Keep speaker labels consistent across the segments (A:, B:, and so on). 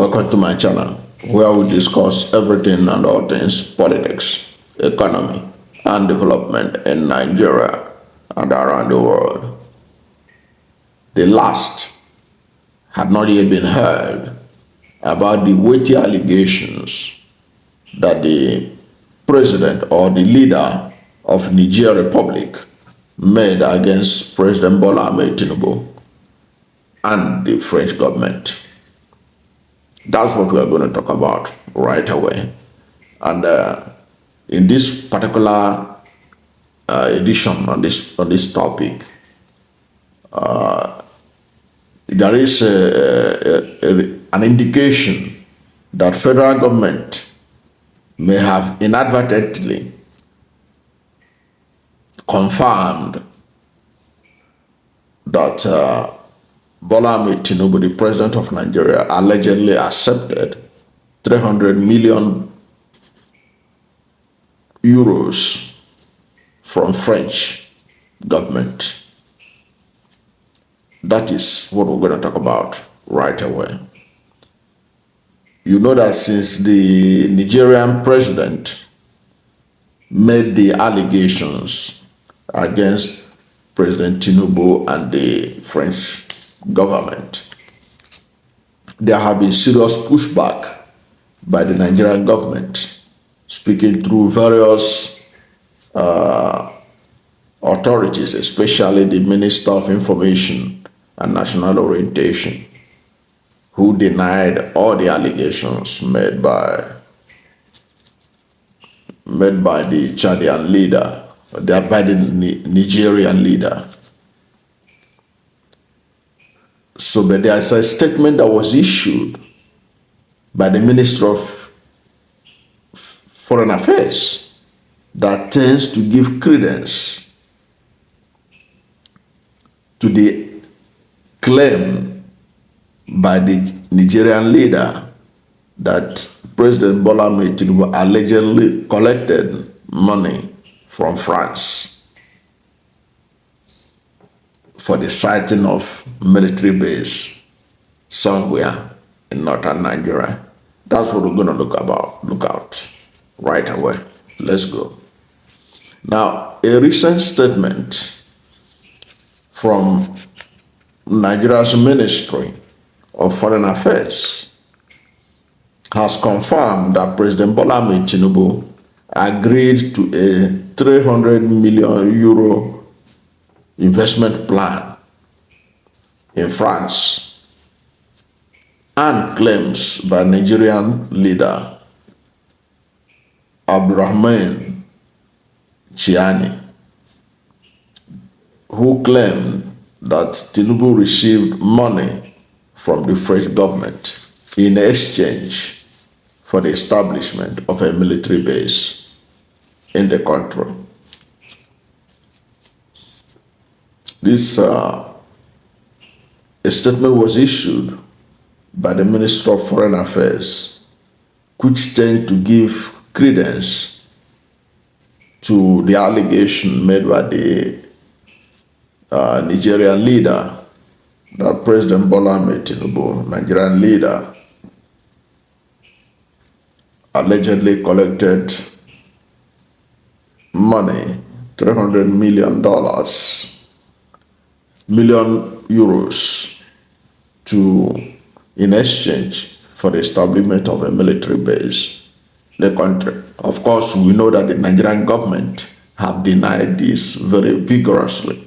A: Welcome to my channel, where we discuss everything and all things politics, economy, and development in Nigeria and around the world. The last had not yet been heard about the weighty allegations that the president or the leader of Niger Republic made against President Bola Ahmed Tinubu and the French government. That's what we are going to talk about right away. And in this particular edition on this topic, there is an indication that federal government may have inadvertently confirmed that Bola Ahmed Tinubu, the president of Nigeria, allegedly accepted 300 million euros from French government. That is what we're going to talk about right away. You know that since the Nigerian president made the allegations against President Tinubu and the French government, there have been serious pushback by the Nigerian government, speaking through various authorities, especially the Minister of Information and National Orientation, who denied all the allegations made by the Chadian leader, by the Nigerian leader. So, but there is a statement that was issued by the Minister of Foreign Affairs that tends to give credence to the claim by the Nigerian leader that President Bola Ahmed Tinubu allegedly collected money from France for the siting of military base somewhere in northern Nigeria. That's what we're going to look out right away. Let's go. Now, a recent statement from Nigeria's Ministry of Foreign Affairs has confirmed that President Bola Ahmed Tinubu agreed to a 300 million euro investment plan in France, and claims by Nigerian leader Abdourahamane Tchiani, who claimed that Tinubu received money from the French government in exchange for the establishment of a military base in the country. This a statement was issued by the Minister of Foreign Affairs, which tend to give credence to the allegation made by the Nigerian leader that President Bola Ahmed Tinubu, Nigerian leader, allegedly collected money, $300 million euros in exchange for the establishment of a military base in the country. Of course, we know that the Nigerian government have denied this very vigorously.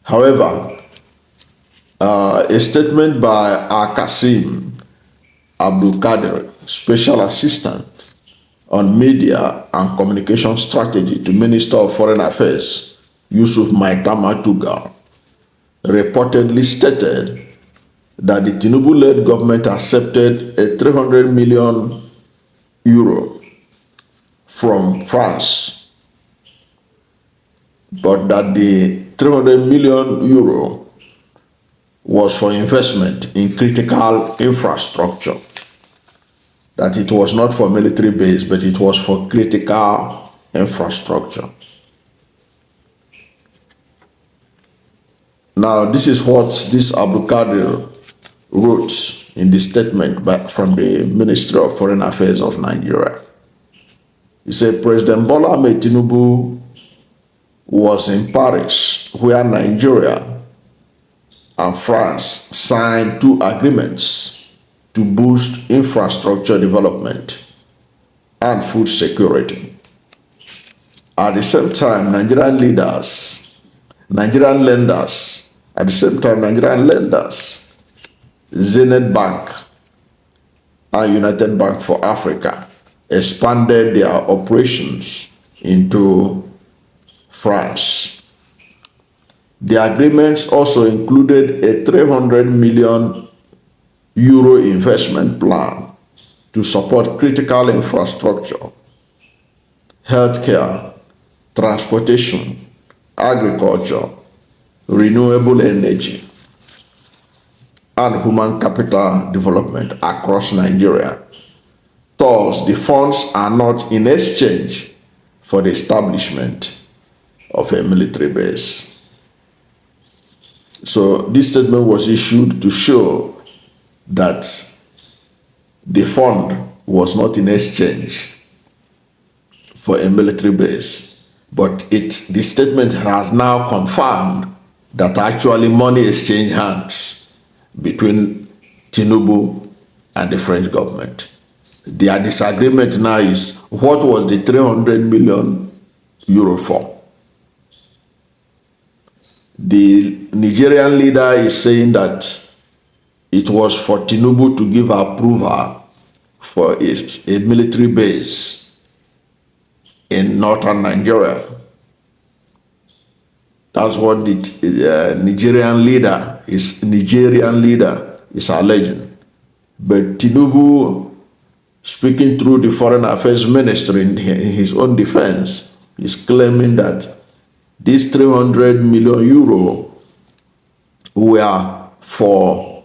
A: However, a statement by Alkasim Abdulkadir, Special Assistant on Media and Communication Strategy to Minister of Foreign Affairs, Yusuf Maitama Tuggar, reportedly stated that the Tinubu-led government accepted a 300 million euro from France, but that the 300 million euro was for investment in critical infrastructure, that it was not for military base, but it was for critical infrastructure. Now, this is what this Abdulkadir wrote in the statement from the Ministry of Foreign Affairs of Nigeria. He said President Bola Ahmed Tinubu was in Paris, where Nigeria and France signed 2 agreements to boost infrastructure development and food security. At the same time, Nigerian lenders, Zenith Bank and United Bank for Africa expanded their operations into France. The agreements also included a 300 million euro investment plan to support critical infrastructure, healthcare, transportation, agriculture, renewable energy, and human capital development across Nigeria. Thus, the funds are not in exchange for the establishment of a military base. So this statement was issued to show that the fund was not in exchange for a military base, but the statement has now confirmed that actually money exchanged hands between Tinubu and the French government. Their disagreement now is what was the 300 million euro for? The Nigerian leader is saying that it was for Tinubu to give approval for a military base in northern Nigeria. That's what the Nigerian leader is alleging. But Tinubu, speaking through the Foreign Affairs Ministry in his own defense, is claiming that these 300 million euro were for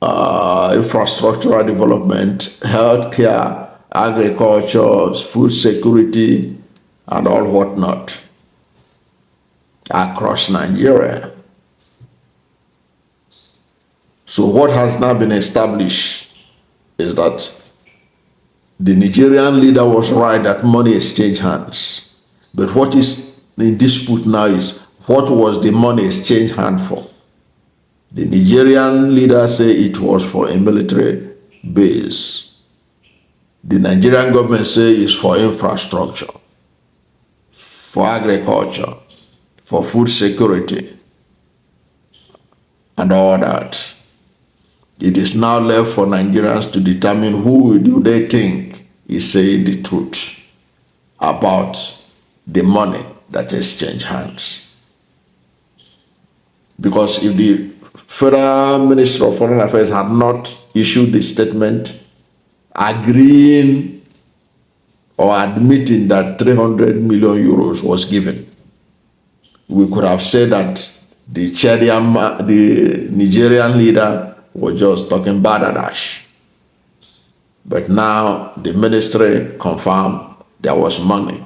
A: infrastructural development, healthcare, agriculture, food security, and all whatnot across Nigeria. So what has now been established is that the Nigerian leader was right that money exchanged hands. But what is in dispute now is what was the money exchanged hand for? The Nigerian leader say it was for a military base. The Nigerian government say it's for infrastructure, for agriculture, for food security, and all that. It is now left for Nigerians to determine who do they think is saying the truth about the money that exchanged hands. Because if the Federal Ministry of Foreign Affairs had not issued the statement agreeing or admitting that 300 million euros was given, we could have said that the Nigerian leader was just talking badadash. But now the ministry confirmed there was money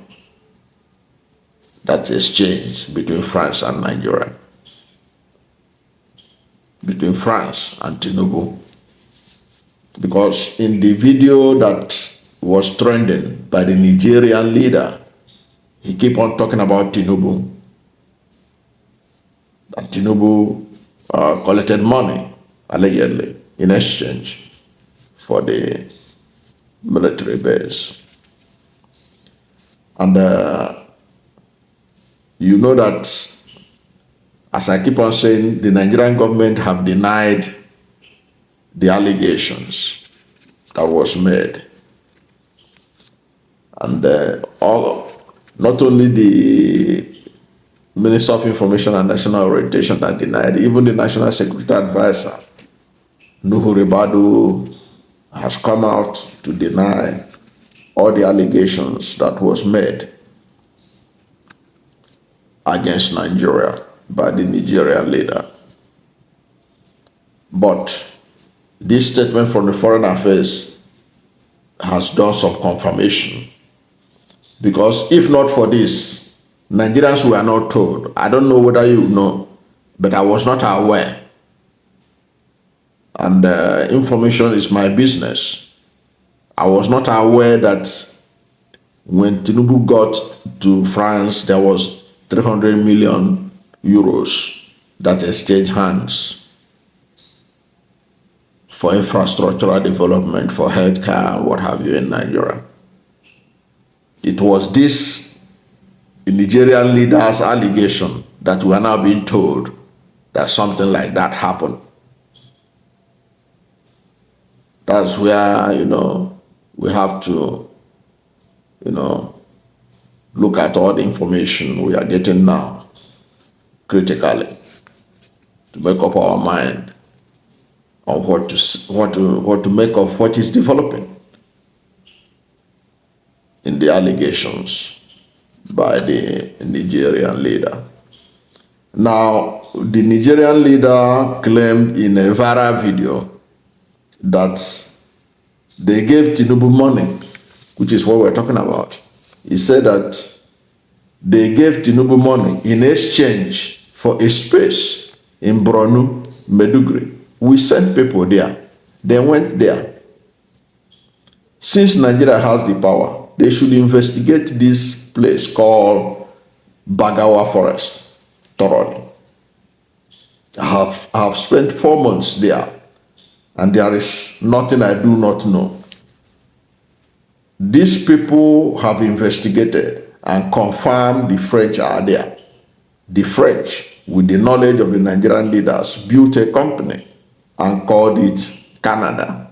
A: that exchanged between France and Nigeria, between France and Tinubu. Because in the video that was trending by the Nigerian leader, he keep on talking about Tinubu. That Tinubu collected money, allegedly, in exchange for the military base. And you know that, as I keep on saying, the Nigerian government have denied the allegations that was made. And not only the Minister of Information and National Orientation that denied, even the National Security Advisor, Nuhu Ribadu, has come out to deny all the allegations that was made against Nigeria by the Nigerian leader. But this statement from the Foreign Affairs has done some confirmation. Because if not for this, Nigerians were not told. I don't know whether you know, but I was not aware and information is my business. I was not aware that when Tinubu got to France, there was 300 million euros that exchanged hands for infrastructural development, for healthcare, and what have you in Nigeria. It was this Nigerian leader's allegation that we are now being told that something like that happened. That's where, we have to, look at all the information we are getting now critically to make up our mind on what to make of what is developing in the allegations by the Nigerian leader. Now, the Nigerian leader claimed in a viral video that they gave Tinubu money, which is what we're talking about. He said that they gave Tinubu money in exchange for a space in Borno, Maiduguri. We sent people there. They went there. Since Nigeria has the power, they should investigate this place called Bagawa Forest thoroughly. I have spent 4 months there, and there is nothing I do not know. These people have investigated and confirmed the French are there. The French, with the knowledge of the Nigerian leaders, built a company and called it Canada.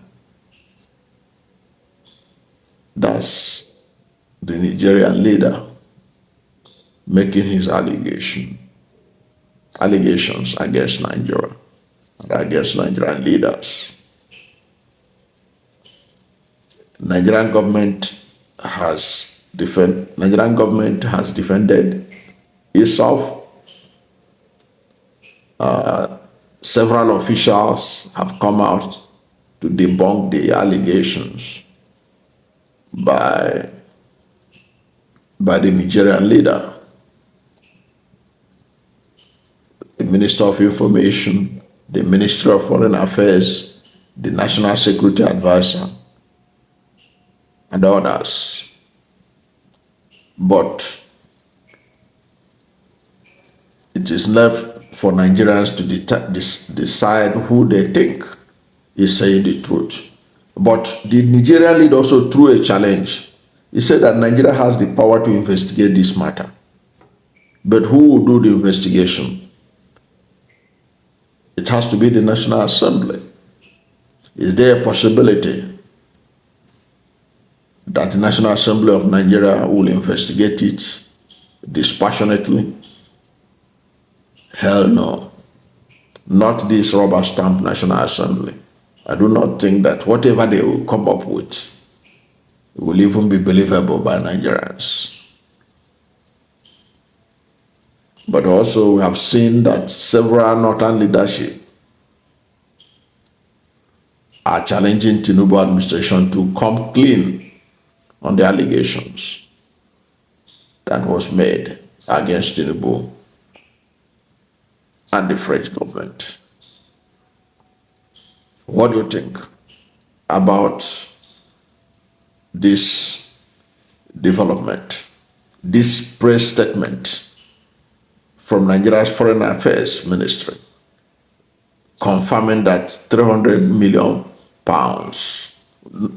A: That's the Nigerian leader making his allegations against Nigeria and against Nigerian leaders. Nigerian government has defended itself. Several officials have come out to debunk the allegations by the Nigerian leader. The Minister of Information, the Minister of Foreign Affairs, the National Security Advisor, and others. But it is left for Nigerians to decide who they think is saying the truth. But the Nigerian leader also threw a challenge. He said that Nigeria has the power to investigate this matter. But who will do the investigation? It has to be the National Assembly. Is there a possibility that the National Assembly of Nigeria will investigate it dispassionately? Hell no. Not this rubber stamp National Assembly. I do not think that whatever they will come up with will even be believable by Nigerians. But also we have seen that several northern leadership are challenging Tinubu administration to come clean on the allegations that was made against Tinubu and the French government. What do you think about this development, this press statement from Nigeria's Foreign Affairs Ministry confirming that 300 million pounds,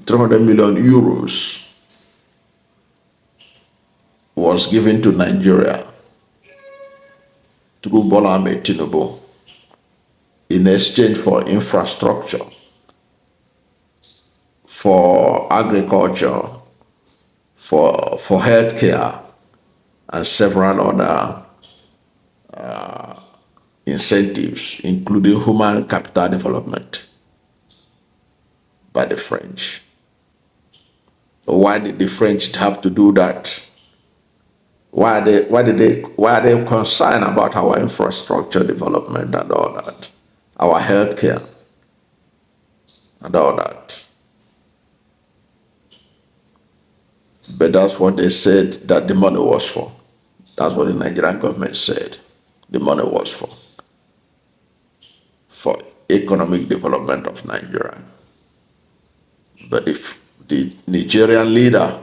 A: 300 million euros was given to Nigeria through Bola Ahmed Tinubu in exchange for infrastructure, for agriculture, for healthcare, and several other incentives, including human capital development by the French. Why did the French have to do that? Why are they concerned about our infrastructure development and all that, our healthcare and all that? But that's what they said that the money was for. That's what the Nigerian government said the money was for economic development of Nigeria. But if the Nigerian leader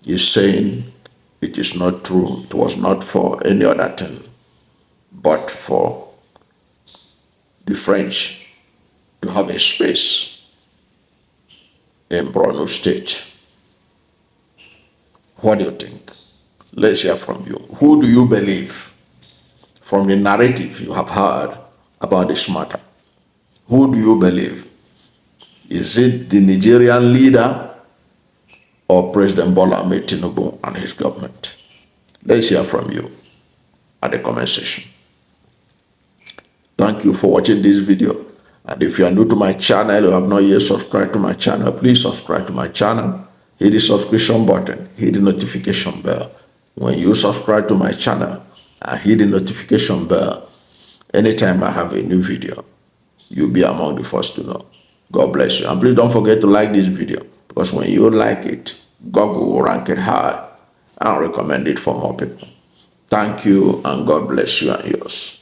A: is saying it is not true, it was not for any other thing, but for the French to have a space in Borno State, what do you think? Let's hear from you. Who do you believe from the narrative you have heard about this matter? Who do you believe? Is it the Nigerian leader or President Bola Ahmed Tinubu and his government? Let's hear from you at the comment section. Thank you for watching this video. And if you are new to my channel or have not yet subscribed to my channel, please subscribe to my channel. Hit the subscription button, hit the notification bell. When you subscribe to my channel and hit the notification bell, anytime I have a new video, you'll be among the first to know. God bless you. And please don't forget to like this video, because when you like it, Google will rank it high and recommend it for more people. Thank you, and God bless you and yours.